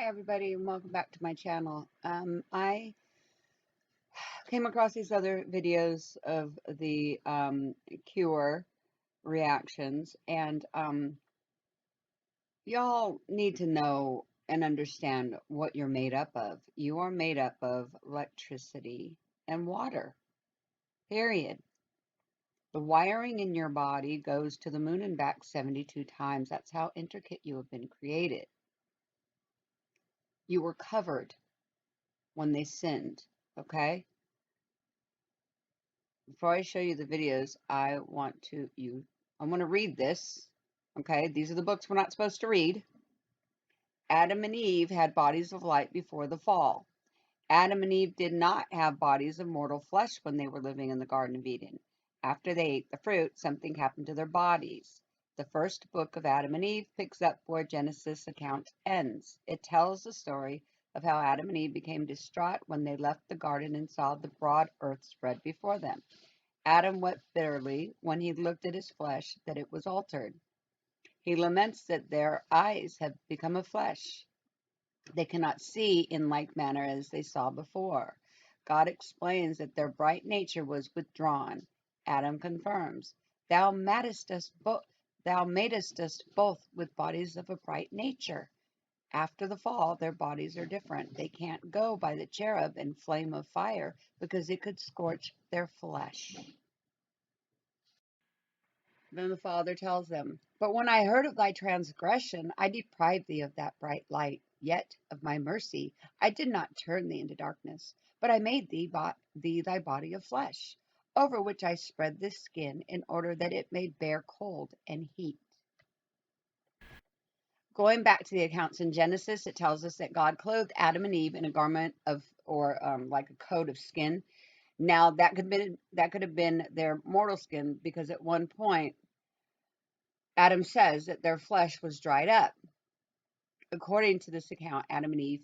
Hi everybody and welcome back to my channel. I came across these other videos of the cure reactions and y'all need to know and understand what you're made up of. You are made up of electricity and water, period. The wiring in your body goes to the moon and back 72 times. That's how intricate you have been created. You were covered when they sinned, okay? Before I show you the videos, I want to read this. Okay, these are the books we're not supposed to read. Adam and Eve had bodies of light before the fall. Adam and Eve did not have bodies of mortal flesh when they were living in the Garden of Eden. After they ate the fruit, something happened to their bodies. The first book of Adam and Eve picks up where Genesis account ends. It tells the story of how Adam and Eve became distraught when they left the garden and saw the broad earth spread before them. Adam wept bitterly when he looked at his flesh, that it was altered. He laments that their eyes have become of flesh. They cannot see in like manner as they saw before. God explains that their bright nature was withdrawn. Adam confirms, Thou madest us both with bodies of a bright nature. After the fall, their bodies are different. They can't go by the cherub and flame of fire because it could scorch their flesh. Then the Father tells them, But when I heard of thy transgression, I deprived thee of that bright light. Yet of my mercy I did not turn thee into darkness, but I made thee thy body of flesh, over which I spread this skin, in order that it may bear cold and heat. Going back to the accounts in Genesis, it tells us that God clothed Adam and Eve in a garment of, or like a coat of skin. Now that could have been their mortal skin, because at one point Adam says that their flesh was dried up. According to this account, Adam and Eve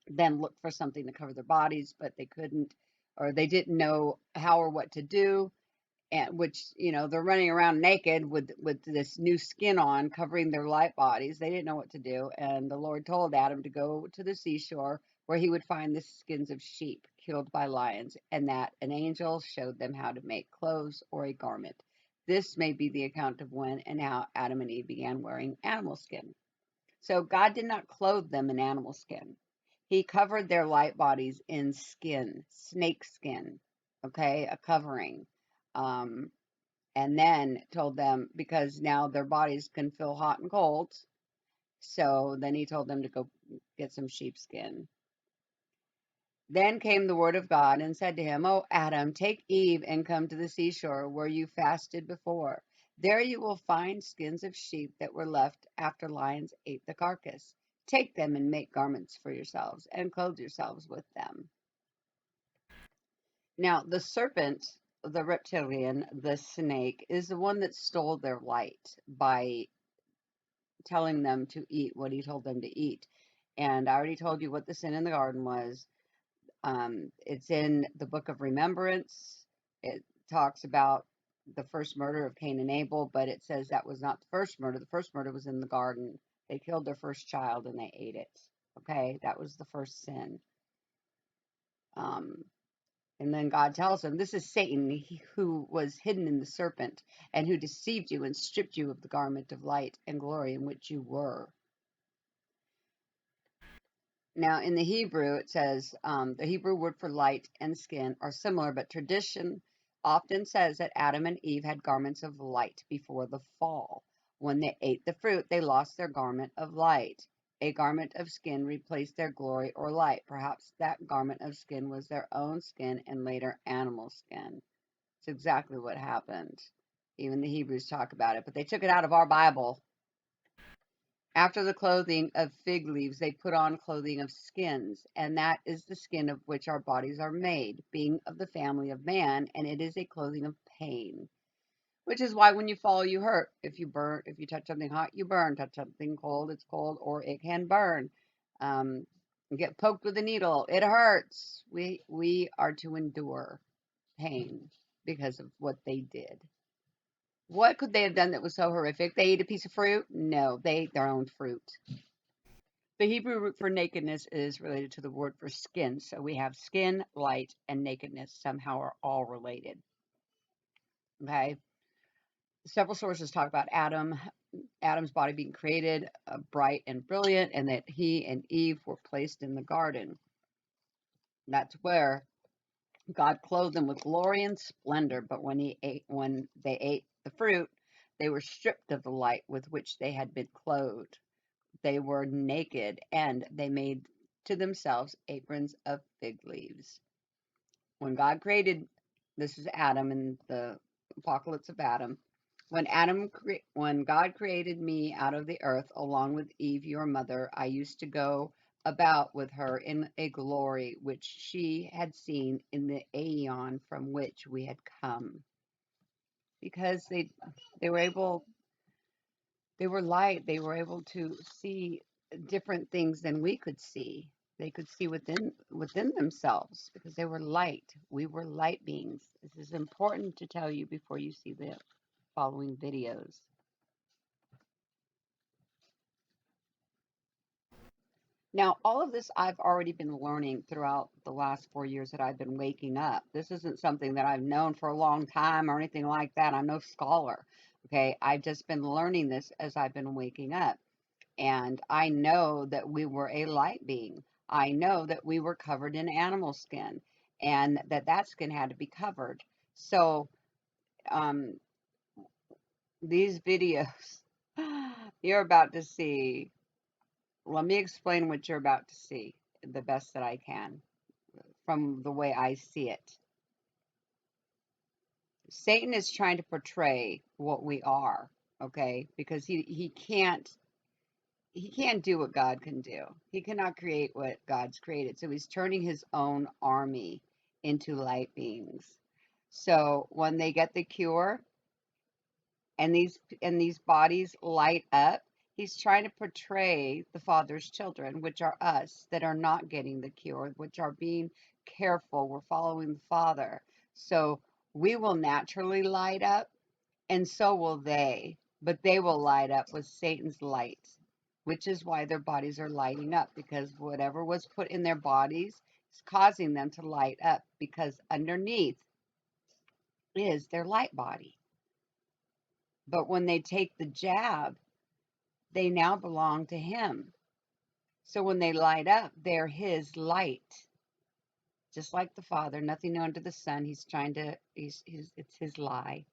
then looked for something to cover their bodies, but they couldn't, or they didn't know how or what to do. And which, they're running around naked with this new skin on, covering their light bodies. They didn't know what to do. And the Lord told Adam to go to the seashore where he would find the skins of sheep killed by lions, and that an angel showed them how to make clothes or a garment. This may be the account of when and how Adam and Eve began wearing animal skin. So God did not clothe them in animal skin. He covered their light bodies in skin, snake skin, okay, a covering. Um, and then told them, because now their bodies can feel hot and cold. So then he told them to go get some sheepskin. Then came the word of God and said to him, O Adam, take Eve and come to the seashore where you fasted before. There you will find skins of sheep that were left after lions ate the carcass. Take them and make garments for yourselves and clothe yourselves with them. Now, the serpent, the reptilian, the snake, is the one that stole their light by telling them to eat what he told them to eat. And I already told you what the sin in the garden was. It's in the book of remembrance. It talks about the first murder of Cain and Abel, but it says that was not the first murder. The first murder was in the garden. They killed their first child and they ate it. Okay, that was the first sin. Um, and then God tells him, this is Satan, who was hidden in the serpent, and who deceived you and stripped you of the garment of light and glory in which you were. Now, in the Hebrew, it says the Hebrew word for light and skin are similar, but tradition often says that Adam and Eve had garments of light before the fall. When they ate the fruit, they lost their garment of light. A garment of skin replaced their glory or light. Perhaps that garment of skin was their own skin and later animal skin. It's exactly what happened. Even the Hebrews talk about it, but they took it out of our Bible. After the clothing of fig leaves, they put on clothing of skins, and that is the skin of which our bodies are made, being of the family of man, and it is a clothing of pain. Which is why when you fall, you hurt. If you touch something hot, you burn. Touch something cold, it's cold, or it can burn. You get poked with a needle, it hurts. We are to endure pain because of what they did. What could they have done that was so horrific? They ate a piece of fruit? No, they ate their own fruit. The Hebrew root for nakedness is related to the word for skin. So we have skin, light, and nakedness somehow are all related. Okay. Several sources talk about Adam's body being created bright and brilliant, and that he and Eve were placed in the garden. That's where God clothed them with glory and splendor. But when they ate the fruit, they were stripped of the light with which they had been clothed. They were naked, and they made to themselves aprons of fig leaves. When God created, this is Adam in the apocalypse of Adam. When God created me out of the earth, along with Eve, your mother, I used to go about with her in a glory which she had seen in the aeon from which we had come. Because they were able, they were light, they were able to see different things than we could see. They could see within themselves because they were light. We were light beings. This is important to tell you before you see the following videos. Now, all of this I've already been learning throughout the last 4 years that I've been waking up. This isn't something that I've known for a long time or anything like that. I'm no scholar. Okay. I've just been learning this as I've been waking up. And I know that we were a light being. I know that we were covered in animal skin and that skin had to be covered. So, um, these videos you're about to see, let me explain what you're about to see the best that I can from the way I see it. Satan is trying to portray what we are, okay? Because he can't do what God can do. He cannot create what God's created. So he's turning his own army into light beings. So when they get the cure and these bodies light up, he's trying to portray the Father's children, which are us, that are not getting the cure, which are being careful. We're following the Father. So we will naturally light up, and so will they, but they will light up with Satan's light, which is why their bodies are lighting up, because whatever was put in their bodies is causing them to light up, because underneath is their light body. But when they take the jab, they now belong to him. So when they light up, they're his light. Just like the Father, nothing new under the sun. It's his lie.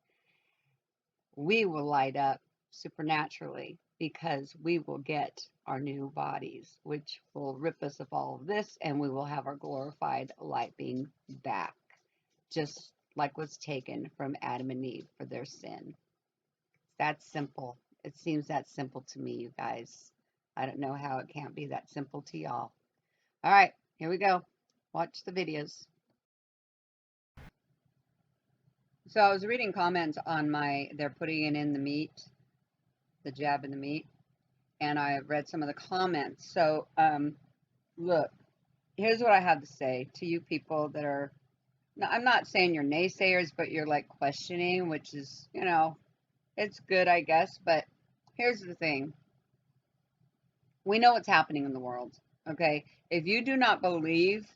We will light up supernaturally because we will get our new bodies, which will rip us of all of this, and we will have our glorified light being back, just like was taken from Adam and Eve for their sin. That's simple. It seems that simple to me, you guys. I don't know how it can't be that simple to y'all. All right, here we go. Watch the videos. So I was reading comments on they're putting it in the meat, the jab in the meat, and I read some of the comments. So, look, here's what I have to say to you people that are, I'm not saying you're naysayers, but you're like questioning, which is, it's good, I guess. But here's the thing. We know what's happening in the world, okay? If you do not believe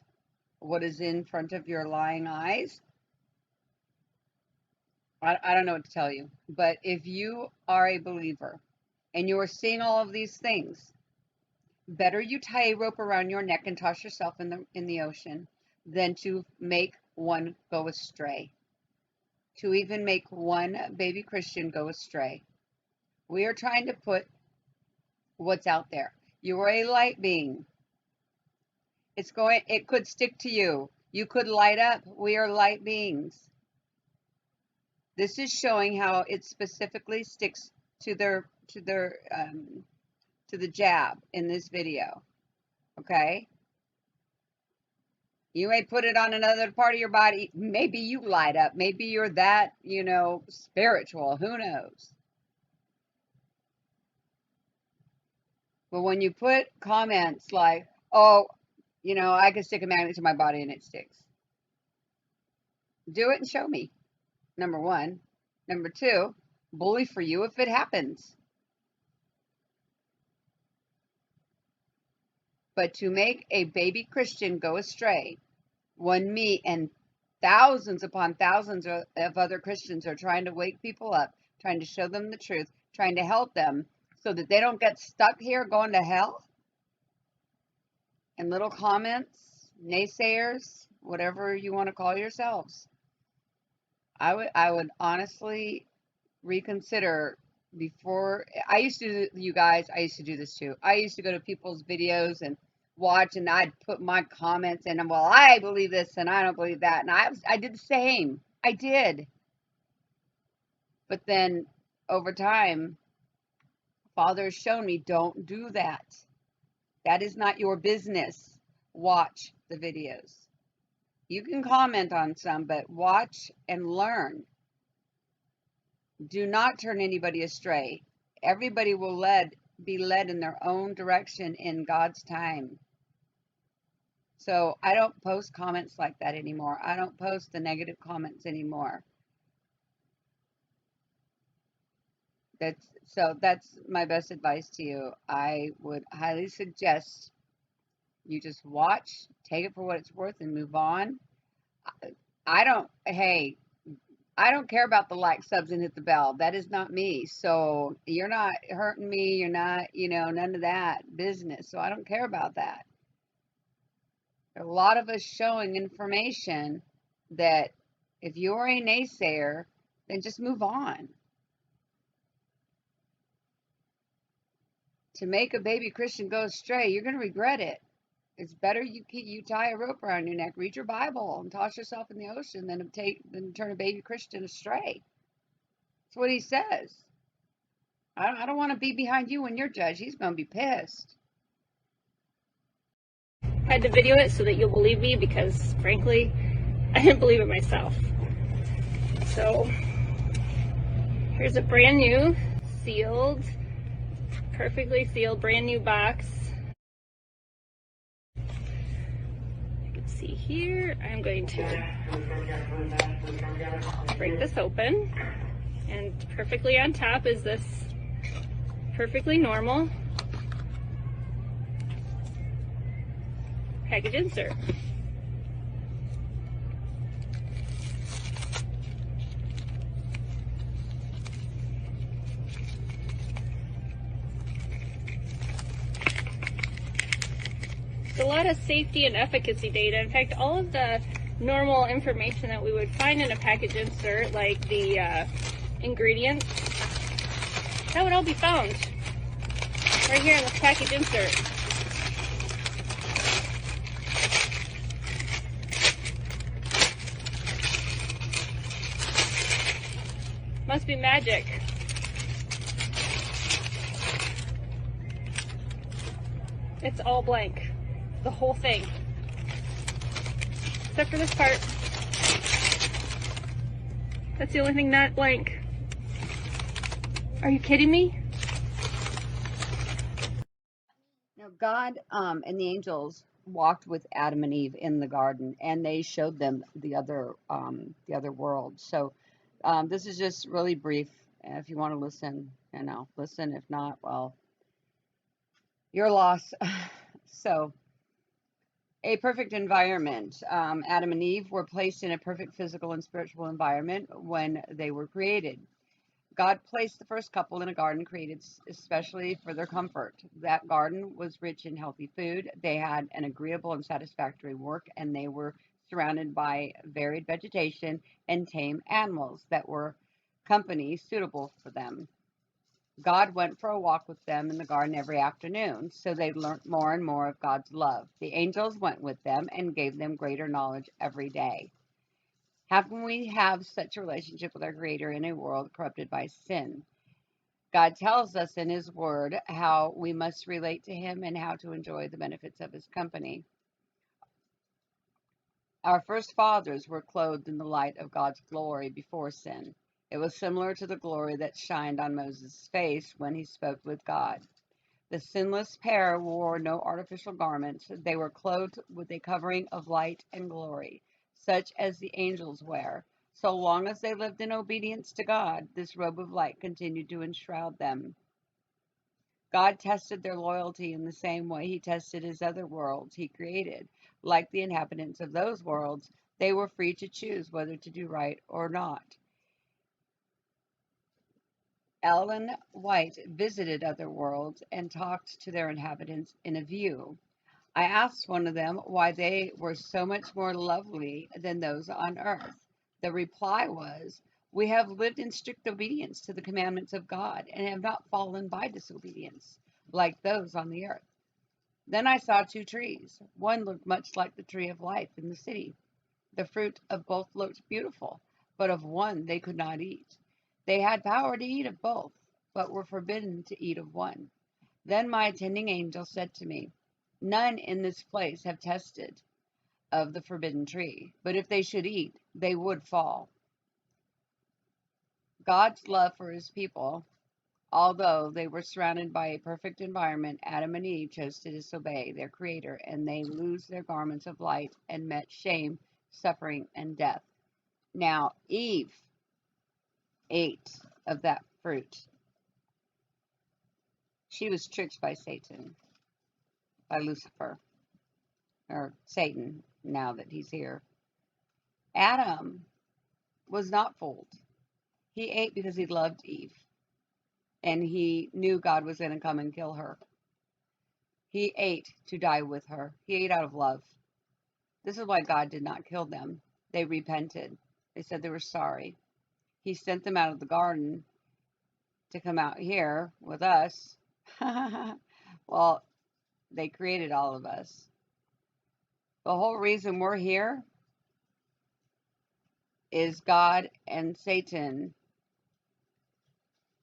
what is in front of your lying eyes, I don't know what to tell you. But if you are a believer and you are seeing all of these things, better you tie a rope around your neck and toss yourself in the ocean than to make one go astray. To even make one baby Christian go astray. We are trying to put what's out there. You are a light being. It could stick to you. You could light up. We are light beings. This is showing how it specifically sticks to the jab in this video. Okay? You may put it on another part of your body. Maybe you light up. Maybe you're that, spiritual. Who knows? But when you put comments like, oh, I can stick a magnet to my body and it sticks. Do it and show me. Number one. Number two, bully for you if it happens. But to make a baby Christian go astray, when me and thousands upon thousands of other Christians are trying to wake people up, trying to show them the truth, trying to help them so that they don't get stuck here going to hell, and little comments, naysayers, whatever you want to call yourselves, I would honestly reconsider before. I used to, you guys, I used to do this too. I used to go to people's videos and watch, and I'd put my comments in, and well, I believe this and I don't believe that, and I did the same. I did. But then over time, Father has shown me, don't do that. That is not your business. Watch the videos. You can comment on some, but watch and learn. Do not turn anybody astray. Everybody will be led in their own direction in God's time. So I don't post comments like that anymore. I don't post the negative comments anymore. That's my best advice to you. I would highly suggest you just watch, take it for what it's worth, and move on. Hey, I don't care about the like, subs, and hit the bell. That is not me. So you're not hurting me. You're not, none of that business. So I don't care about that. There are a lot of us showing information that if you're a naysayer, then just move on. To make a baby Christian go astray, you're going to regret it. It's better you tie a rope around your neck, read your Bible, and toss yourself in the ocean than turn a baby Christian astray. That's what he says. I don't want to be behind you when you're judged. He's going to be pissed. I had to video it so that you'll believe me, because frankly, I didn't believe it myself. So here's a brand new, sealed, perfectly sealed, brand new box. You can see here, I'm going to break this open, and perfectly on top is this perfectly normal package insert. It's a lot of safety and efficacy data. In fact, all of the normal information that we would find in a package insert, like the ingredients, that would all be found right here in this package insert. Must be magic. It's all blank. The whole thing. Except for this part. That's the only thing not blank. Are you kidding me? Now, God and the angels walked with Adam and Eve in the garden, and they showed them the other world. So this is just really brief. If you want to listen, listen. If not, well, your loss. So, a perfect environment. Adam and Eve were placed in a perfect physical and spiritual environment when they were created. God placed the first couple in a garden created especially for their comfort. That garden was rich in healthy food. They had an agreeable and satisfactory work, and they were surrounded by varied vegetation and tame animals that were company suitable for them. God went for a walk with them in the garden every afternoon, so they learned more and more of God's love. The angels went with them and gave them greater knowledge every day. How can we have such a relationship with our Creator in a world corrupted by sin? God tells us in His Word how we must relate to Him and how to enjoy the benefits of His company. Our first fathers were clothed in the light of God's glory before sin. It was similar to the glory that shined on Moses' face when he spoke with God. The sinless pair wore no artificial garments. They were clothed with a covering of light and glory, such as the angels wear. So long as they lived in obedience to God, this robe of light continued to enshroud them. God tested their loyalty in the same way he tested his other worlds he created. Like the inhabitants of those worlds, they were free to choose whether to do right or not. Ellen White visited other worlds and talked to their inhabitants in a view. I asked one of them why they were so much more lovely than those on earth. The reply was, "We have lived in strict obedience to the commandments of God and have not fallen by disobedience, like those on the earth." Then I saw two trees. One looked much like the tree of life in the city. The fruit of both looked beautiful, but of one they could not eat. They had power to eat of both, but were forbidden to eat of one. Then my attending angel said to me, "None in this place have tasted of the forbidden tree, but if they should eat, they would fall." God's love for his people, although they were surrounded by a perfect environment, Adam and Eve chose to disobey their Creator, and they lose their garments of light and met shame, suffering, and death. Now, Eve ate of that fruit. She was tricked by Satan, by Lucifer, or Satan, now that he's here. Adam was not fooled. He ate because he loved Eve, and he knew God was going to come and kill her. He ate to die with her. He ate out of love. This is why God did not kill them. They repented. They said they were sorry. He sent them out of the garden to come out here with us. Well, they created all of us. The whole reason we're here is God and Satan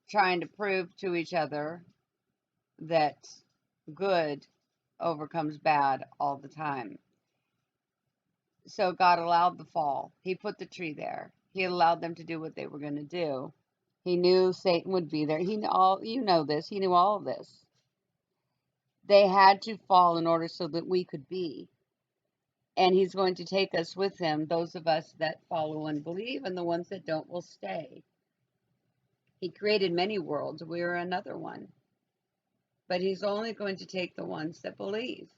trying to prove to each other that good overcomes bad all the time. So God allowed the fall. He put the tree there. He allowed them to do what they were going to do. He knew Satan would be there. He knew all, you know this. He knew all of this. They had to fall in order so that we could be. And he's going to take us with him, those of us that follow and believe, and the ones that don't will stay. He created many worlds. We're another one. But he's only going to take the ones that believe,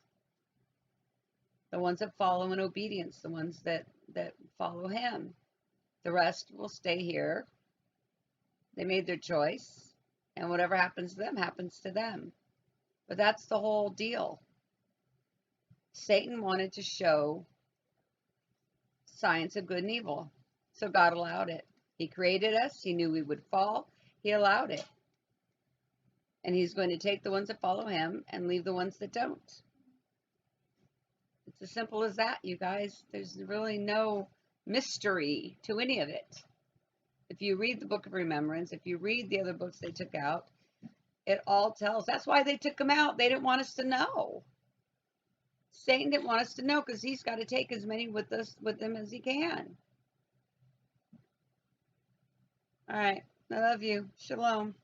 the ones that follow in obedience, the ones that follow him. The rest will stay here. They made their choice, and whatever happens to them happens to them. But that's the whole deal. Satan wanted to show science of good and evil, so God allowed it. He created us. He knew we would fall. He allowed it. And he's going to take the ones that follow him and leave the ones that don't. It's as simple as that, you guys. There's really no mystery to any of it. If you read the Book of Remembrance, if you read the other books they took out, it all tells. That's why they took them out. They didn't want us to know. Satan didn't want us to know because he's got to take as many with him as he can. All right. I love you. Shalom.